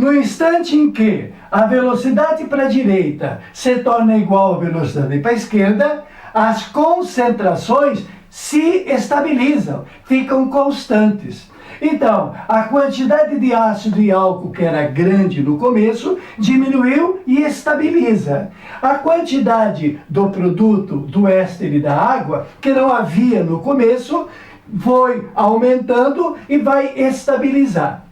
No instante em que a velocidade para a direita se torna igual à velocidade para a esquerda, as concentrações se estabilizam, ficam constantes. Então, a quantidade de ácido e álcool, que era grande no começo, diminuiu e estabiliza. A quantidade do produto, do éster e da água, que não havia no começo, foi aumentando e vai estabilizar.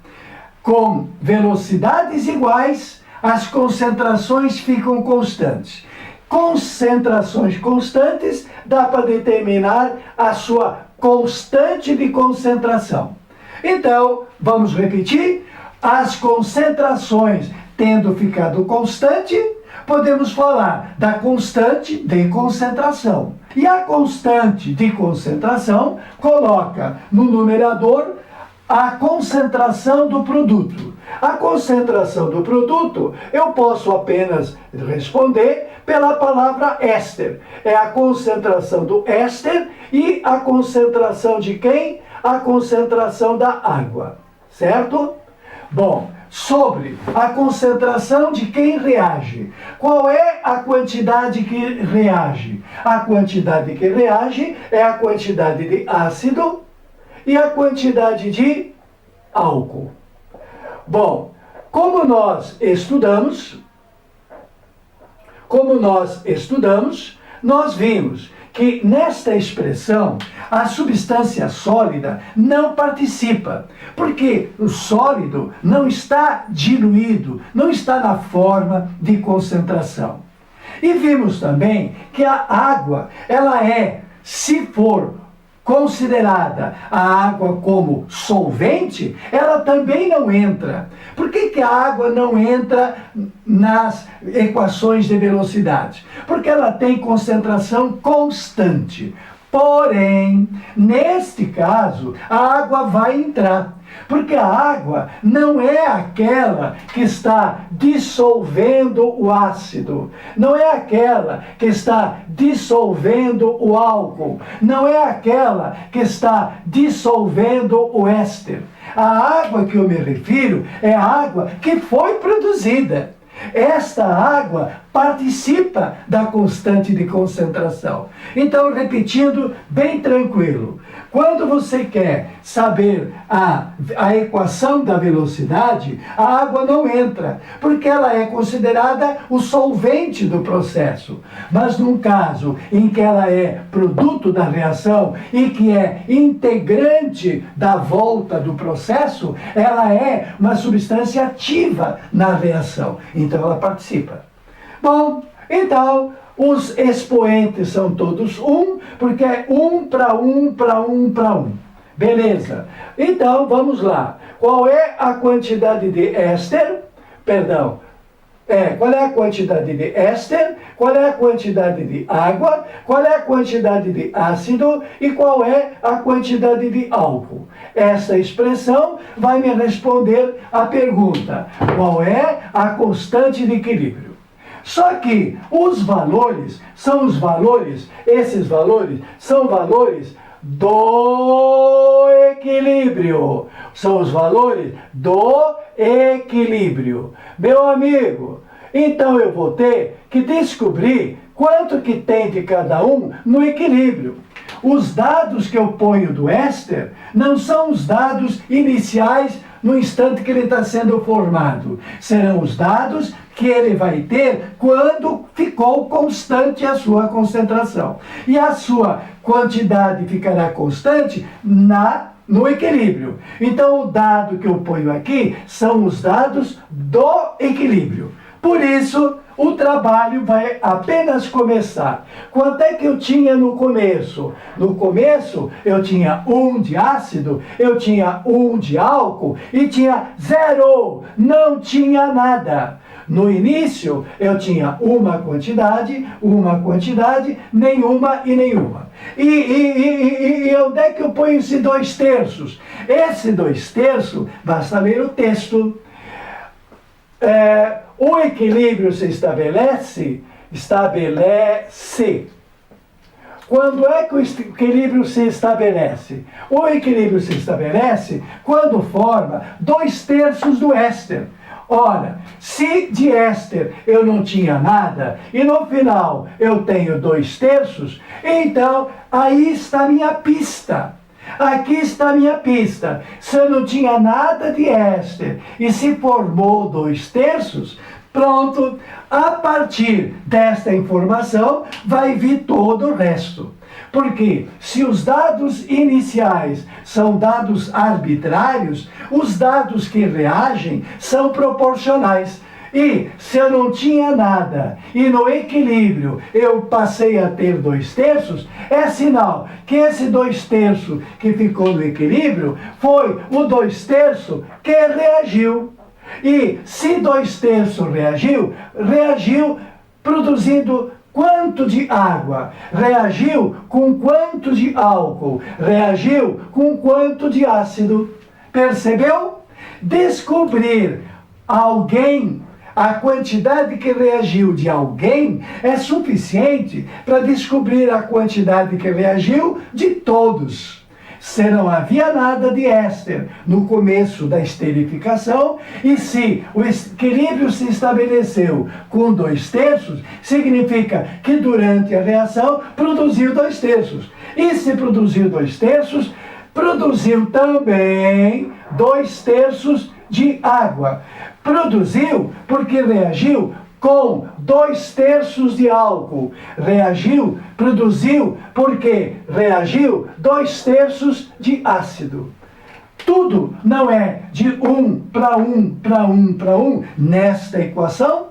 Com velocidades iguais, as concentrações ficam constantes. Concentrações constantes, dá para determinar a sua constante de concentração. Então, vamos repetir, as concentrações tendo ficado constante, podemos falar da constante de concentração. E a constante de concentração coloca no numerador a concentração do produto. A concentração do produto, eu posso apenas responder pela palavra éster. É a concentração do éster e a concentração de quem? A concentração da água, certo? Bom, sobre a concentração de quem reage. Qual é a quantidade que reage? A quantidade que reage é a quantidade de ácido e a quantidade de álcool. Bom, como nós estudamos, nós vimos que nesta expressão a substância sólida não participa, porque o sólido não está diluído, não está na forma de concentração. E vimos também que a água, ela é, se for considerada a água como solvente, ela também não entra. Por que a água não entra nas equações de velocidade? Porque ela tem concentração constante. Porém, neste caso, a água vai entrar. Porque a água não é aquela que está dissolvendo o ácido, não é aquela que está dissolvendo o álcool, não é aquela que está dissolvendo o éster. A água que eu me refiro é a água que foi produzida. Esta água participa da constante de concentração. Então, repetindo bem tranquilo, quando você quer saber a equação da velocidade, a água não entra, porque ela é considerada o solvente do processo. Mas num caso em que ela é produto da reação e que é integrante da volta do processo, ela é uma substância ativa na reação. Então ela participa. Bom, então os expoentes são todos 1, porque é 1 para 1 para 1 para 1. Beleza. Então, vamos lá. Qual é a quantidade de éster? Perdão. Qual é a quantidade de éster? Qual é a quantidade de água? Qual é a quantidade de ácido? E qual é a quantidade de álcool? Essa expressão vai me responder a pergunta: qual é a constante de equilíbrio? Só que os valores são os valores, esses valores são valores do equilíbrio. São os valores do equilíbrio. Meu amigo, então eu vou ter que descobrir quanto que tem de cada um no equilíbrio. Os dados que eu ponho do éster não são os dados iniciais no instante que ele está sendo formado. Serão os dados que ele vai ter quando ficou constante a sua concentração. E a sua quantidade ficará constante no equilíbrio. Então, o dado que eu ponho aqui são os dados do equilíbrio. Por isso, o trabalho vai apenas começar. Quanto é que eu tinha no começo? No começo, eu tinha 1 de ácido, eu tinha 1 de álcool e tinha 0. Não tinha nada. No início, eu tinha uma quantidade, nenhuma e nenhuma. E onde é que eu ponho esse 2/3? Esse 2/3, basta ler o texto. O equilíbrio se estabelece. Quando é que o equilíbrio se estabelece? O equilíbrio se estabelece quando forma 2/3 do éster. Ora, se de éster eu não tinha nada, e no final eu tenho 2/3, então aí está a minha pista. Aqui está a minha pista. Se eu não tinha nada de éster e se formou 2/3, pronto, a partir desta informação vai vir todo o resto. Porque se os dados iniciais são dados arbitrários, os dados que reagem são proporcionais. E se eu não tinha nada e no equilíbrio eu passei a ter 2/3, é sinal que esse 2/3 que ficou no equilíbrio foi o 2/3 que reagiu. E se 2/3 reagiu produzindo quanto de água? Reagiu com quanto de álcool? Reagiu com quanto de ácido? Percebeu? Descobrir alguém, a quantidade que reagiu de alguém é suficiente para descobrir a quantidade que reagiu de todos. Se não havia nada de éster no começo da esterificação, e se o equilíbrio se estabeleceu com 2/3, significa que durante a reação produziu 2/3. E se produziu 2/3, produziu também 2/3 de água. Produziu porque reagiu com 2/3 de álcool. Produziu porque reagiu 2/3 de ácido. Tudo não é de 1 para 1 para 1 para 1 nesta equação?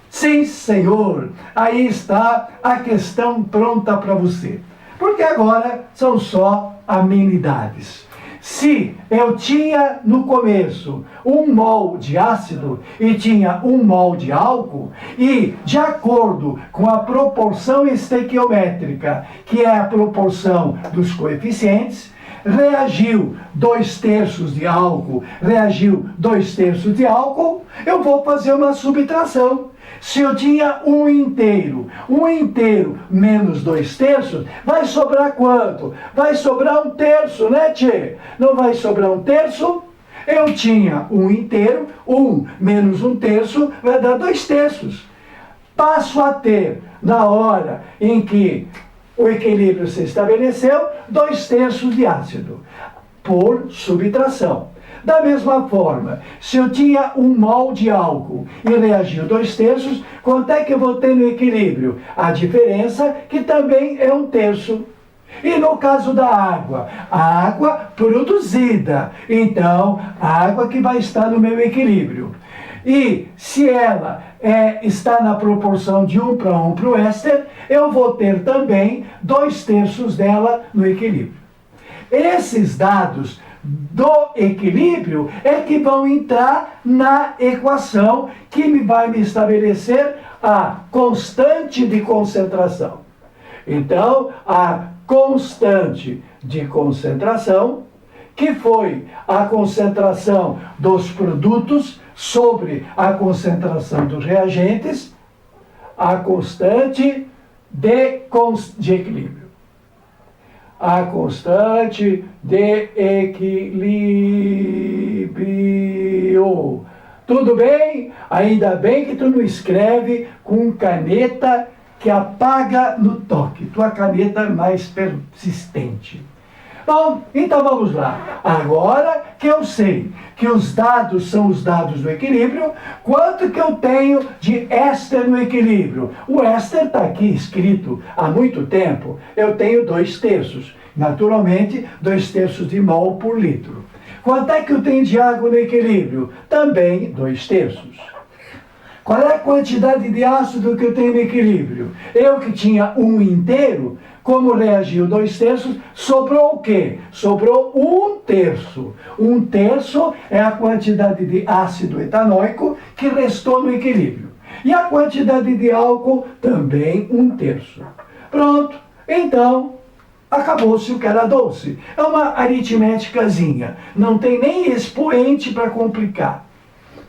Sim, senhor. Aí está a questão pronta para você. Porque agora são só amenidades. Se eu tinha no começo 1 mol de ácido e tinha 1 mol de álcool, e de acordo com a proporção estequiométrica, que é a proporção dos coeficientes, reagiu 2/3 de álcool, reagiu 2/3 de álcool, eu vou fazer uma subtração. Se eu tinha 1 inteiro menos 2/3, vai sobrar quanto? Vai sobrar 1/3, né, tchê? Não vai sobrar 1/3? Eu tinha 1 inteiro, 1 menos 1/3 vai dar 2/3. Passo a ter, na hora em que o equilíbrio se estabeleceu, 2/3 de ácido, por subtração. Da mesma forma, se eu tinha 1 mol de álcool e reagiu 2/3, quanto é que eu vou ter no equilíbrio? A diferença, que também é 1/3. E no caso da água, a água produzida, então, a água que vai estar no meu equilíbrio. E se ela está na proporção de 1 para 1 para o éster, eu vou ter também 2/3 dela no equilíbrio. Esses dados do equilíbrio é que vão entrar na equação que vai me estabelecer a constante de concentração. Então, a constante de concentração, que foi a concentração dos produtos sobre a concentração dos reagentes, a constante de equilíbrio. A constante de equilíbrio. Tudo bem? Ainda bem que tu não escreve com caneta que apaga no toque. Tua caneta é mais persistente. Bom, então vamos lá. Agora que eu sei que os dados são os dados do equilíbrio, quanto que eu tenho de éster no equilíbrio? O éster está aqui escrito há muito tempo. Eu tenho 2/3. Naturalmente, 2/3 de mol por litro. Quanto é que eu tenho de água no equilíbrio? Também 2/3. Qual é a quantidade de ácido que eu tenho no equilíbrio? Eu que tinha 1 inteiro, como reagiu 2/3, sobrou o quê? Sobrou 1/3. 1/3 é a quantidade de ácido etanóico que restou no equilíbrio. E a quantidade de álcool também 1/3. Pronto. Então, acabou-se o que era doce. É uma aritméticazinha. Não tem nem expoente para complicar.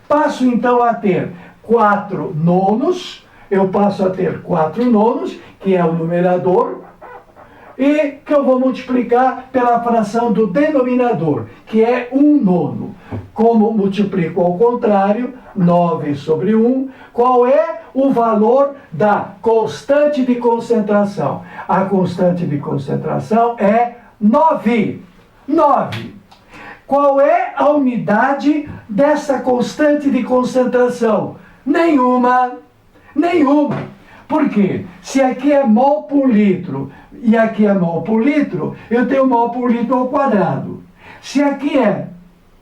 Passo então a ter 4 nonos. Eu passo a ter 4 nonos, que é o numerador, e que eu vou multiplicar pela fração do denominador, que é 1 nono. como multiplico ao contrário, 9 sobre 1, qual é o valor da constante de concentração? A constante de concentração é 9. 9. Qual é a unidade dessa constante de concentração? Nenhuma. Nenhuma. Por quê? Se aqui é mol por litro e aqui é mol por litro, eu tenho mol por litro ao quadrado. Se aqui é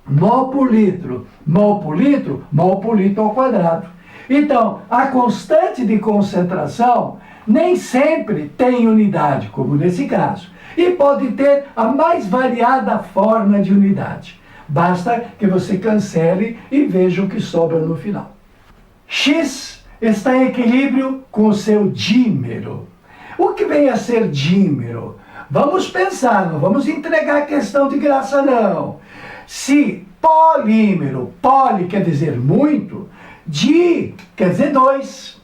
mol por litro, mol por litro, mol por litro ao quadrado. Então, a constante de concentração nem sempre tem unidade, como nesse caso. E pode ter a mais variada forma de unidade. Basta que você cancele e veja o que sobra no final. X está em equilíbrio com o seu dímero. O que vem a ser dímero? Vamos pensar, não vamos entregar a questão de graça, não. Se polímero, poli quer dizer muito, di quer dizer 2,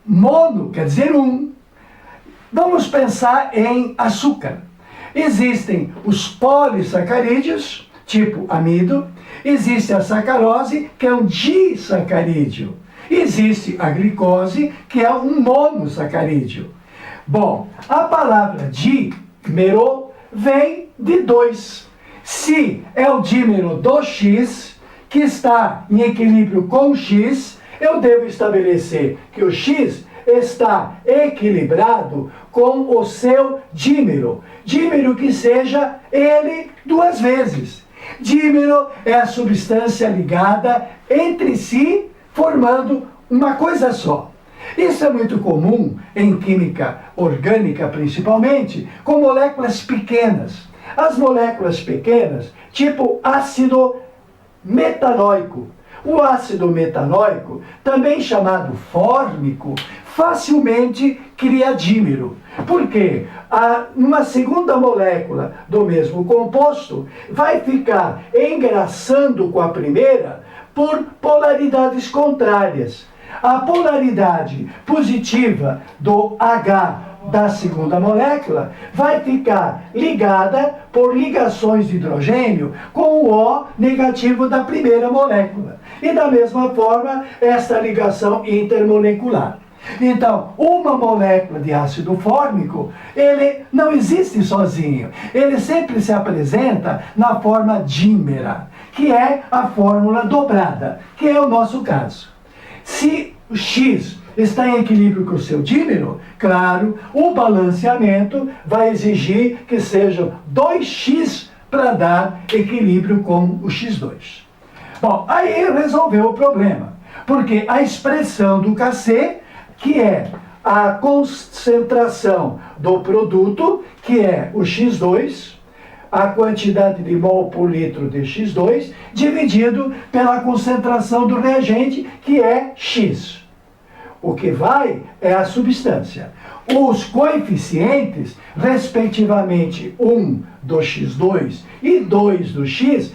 mono quer dizer 1. Vamos pensar em açúcar. Existem os polissacarídeos, tipo amido, existe a sacarose, que é um disacarídeo. Existe a glicose, que é um monossacarídeo. Bom, a palavra dímero vem de 2. Se é o dímero do X, que está em equilíbrio com o X, eu devo estabelecer que o X está equilibrado com o seu dímero. Dímero que seja ele 2 vezes. Dímero é a substância ligada entre si, formando uma coisa só. Isso é muito comum em química orgânica, principalmente, com moléculas pequenas. As moléculas pequenas, tipo ácido metanoico. O ácido metanoico, também chamado fórmico, facilmente cria dímero. Por quê? Uma segunda molécula do mesmo composto vai ficar engraçando com a primeira por polaridades contrárias. A polaridade positiva do H da segunda molécula vai ficar ligada por ligações de hidrogênio com o O negativo da primeira molécula. E da mesma forma, esta ligação intermolecular. Então, uma molécula de ácido fórmico, ele não existe sozinho. Ele sempre se apresenta na forma dímera, que é a fórmula dobrada, que é o nosso caso. Se o X está em equilíbrio com o seu dímero, claro, o balanceamento vai exigir que sejam 2x para dar equilíbrio com o x2. Bom, aí resolveu o problema, porque a expressão do Kc, que é a concentração do produto, que é o x2, a quantidade de mol por litro de x2, dividido pela concentração do reagente, que é x. O que vai é a substância. Os coeficientes, respectivamente 1 do x2 e 2 do x,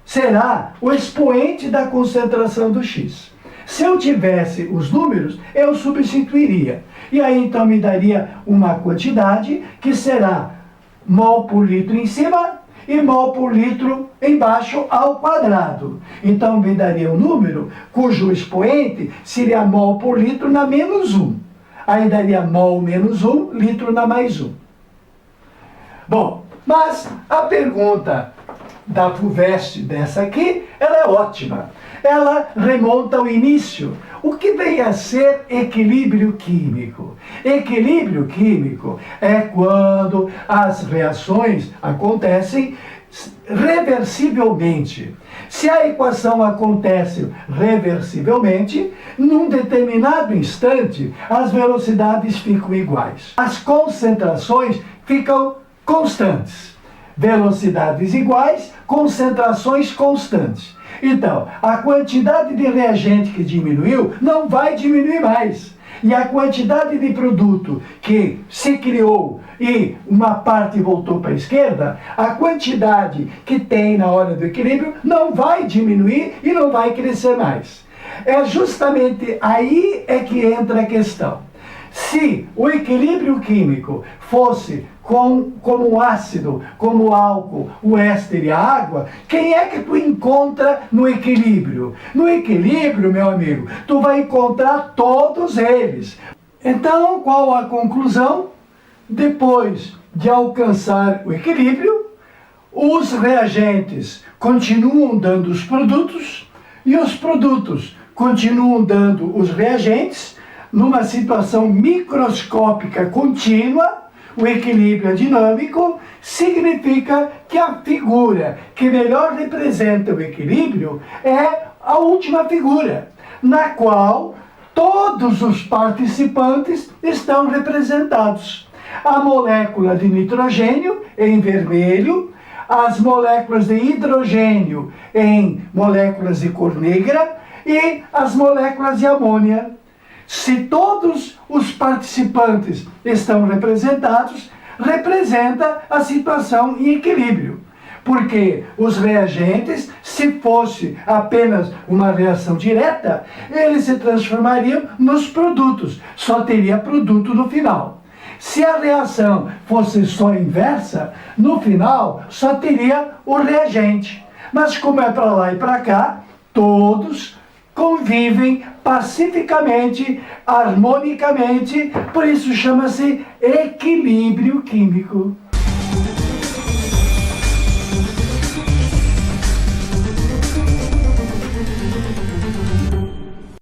será o expoente da concentração do x. Se eu tivesse os números, eu substituiria. E aí então me daria uma quantidade que será mol por litro em cima e mol por litro embaixo ao quadrado. Então me daria um número cujo expoente seria mol por litro na menos 1. Aí daria mol menos 1, litro na mais 1. Bom, mas a pergunta da FUVEST dessa aqui, ela é ótima. Ela remonta ao início. O que vem a ser equilíbrio químico? Equilíbrio químico é quando as reações acontecem reversivelmente. Se a equação acontece reversivelmente, num determinado instante, as velocidades ficam iguais. As concentrações ficam constantes. Velocidades iguais, concentrações constantes. Então, a quantidade de reagente que diminuiu não vai diminuir mais. E a quantidade de produto que se criou e uma parte voltou para a esquerda, a quantidade que tem na hora do equilíbrio não vai diminuir e não vai crescer mais. É justamente aí é que entra a questão. Se o equilíbrio químico fosse como o ácido, como o álcool, o éster e a água, quem é que tu encontra no equilíbrio? No equilíbrio, meu amigo, tu vai encontrar todos eles. Então, qual a conclusão? Depois de alcançar o equilíbrio, os reagentes continuam dando os produtos e os produtos continuam dando os reagentes numa situação microscópica contínua. O equilíbrio dinâmico significa que a figura que melhor representa o equilíbrio é a última figura, na qual todos os participantes estão representados. A molécula de nitrogênio em vermelho, as moléculas de hidrogênio em moléculas de cor negra e as moléculas de amônia. Se todos os participantes estão representados, representa a situação em equilíbrio. Porque os reagentes, se fosse apenas uma reação direta, eles se transformariam nos produtos, só teria produto no final. Se a reação fosse só inversa, no final só teria o reagente. Mas como é para lá e para cá, todos convivem pacificamente, harmonicamente, por isso chama-se equilíbrio químico.